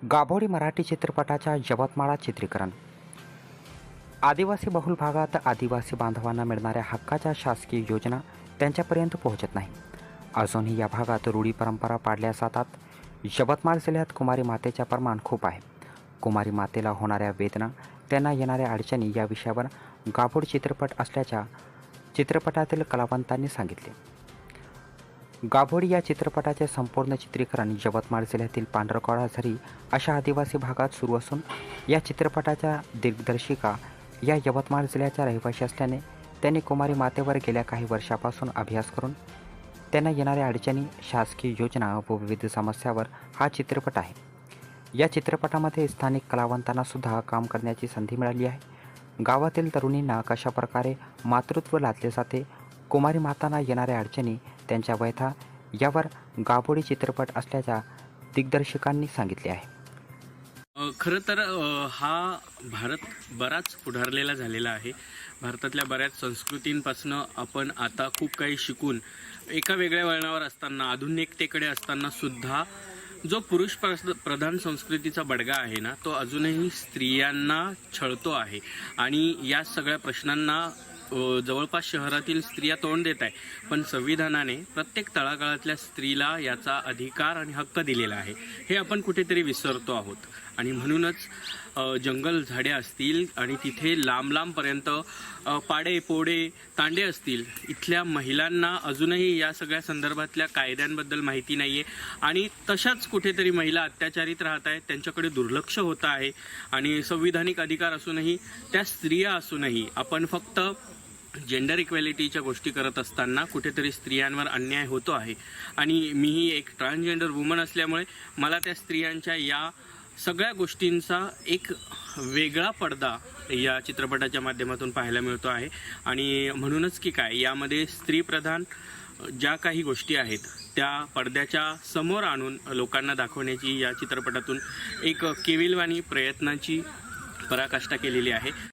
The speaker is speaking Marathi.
गाभोडी मराठी चित्रपटाच्या यवतमाळात चित्रीकरण. आदिवासी बहुल भागात आदिवासी बांधवांना मिळणाऱ्या हक्काच्या शासकीय योजना त्यांच्यापर्यंत पोहोचत नाही. अजूनही या भागात रूढी परंपरा पाळल्या जातात. यवतमाळ जिल्ह्यात कुमारी मातेचे प्रमाण खूप आहे. कुमारी मातेला होणाऱ्या वेदना, त्यांना येणाऱ्या अडचणी या विषयावर गाभोड चित्रपट असल्याच्या चित्रपटातील कलावंतांनी सांगितले. गाभोडी या चित्रपटाचे संपूर्ण चित्रीकरण यवतमाळ जिल्ह्यातील पांढरकवडा झरी अशा आदिवासी भागात सुरू असून या चित्रपटाच्या दिग्दर्शिका या यवतमाळ जिल्ह्याच्या रहिवासी असल्याने त्यांनी कुमारी मातेवर गेल्या काही वर्षापासून अभ्यास करून त्यांना येणाऱ्या अडचणी, शासकीय योजना व विविध समस्यावर हा चित्रपट आहे. या चित्रपटामध्ये स्थानिक कलावंतांना सुद्धा काम करण्याची संधी मिळाली आहे. गावातील तरुणींना कशाप्रकारे मातृत्व लादले जाते, कुमारी मातांना येणाऱ्या अडचणी, त्यांच्या व्यथा यावर गाभोडी चित्रपट असल्याच्या दिग्दर्शकांनी सांगितले आहे. खरं तर हा भारत बराच पुढारलेला झालेला आहे. भारतातल्या बऱ्याच संस्कृतींपासून आपण आता खूप काही शिकून एका वेगळ्या वळणावर असताना, आधुनिकतेकडे असताना सुद्धा जो पुरुष प्रधान संस्कृतीचा बडगा आहे ना, तो अजूनही स्त्रियांना छळतो आहे. आणि या सगळ्या प्रश्नांना जवळपास शहरातील स्त्रिया तोंड देत आहे. पण संविधानाने प्रत्येक तळागाळातल्या स्त्रीला याचा अधिकार आणि हक्क दिलेला आहे, हे आपण कुठेतरी विसरतो आहोत. आणि म्हणूनच जंगल झाडे असतील आणि तिथे लांब लांबपर्यंत पाडे पोडे तांडे असतील, इथल्या महिलांना अजूनही या सगळ्या संदर्भातल्या कायद्यांबद्दल माहिती नाही आहे. आणि तशाच कुठेतरी महिला अत्याचारित राहत आहेत, त्यांच्याकडे दुर्लक्ष होतं आहे. आणि संविधानिक अधिकार असूनही, त्या स्त्रिया असूनही आपण फक्त जेंडर इक्वॅलिटीच्या गोष्टी करत असताना कुठेतरी स्त्रियांवर अन्याय होतो आहे. आणि मीही एक ट्रान्सजेंडर वुमन असल्यामुळे मला त्या स्त्रियांच्या या सगळ्या गोष्टींचा एक वेगळा पडदा या चित्रपटाच्या माध्यमातून पाहायला मिळतो आहे. आणि म्हणूनच की काय, यामध्ये स्त्रीप्रधान ज्या काही गोष्टी आहेत त्या पडद्याच्या समोर आणून लोकांना दाखवण्याची या चित्रपटातून एक केविलवाणी प्रयत्नाची पराकाष्ठा केलेली आहे.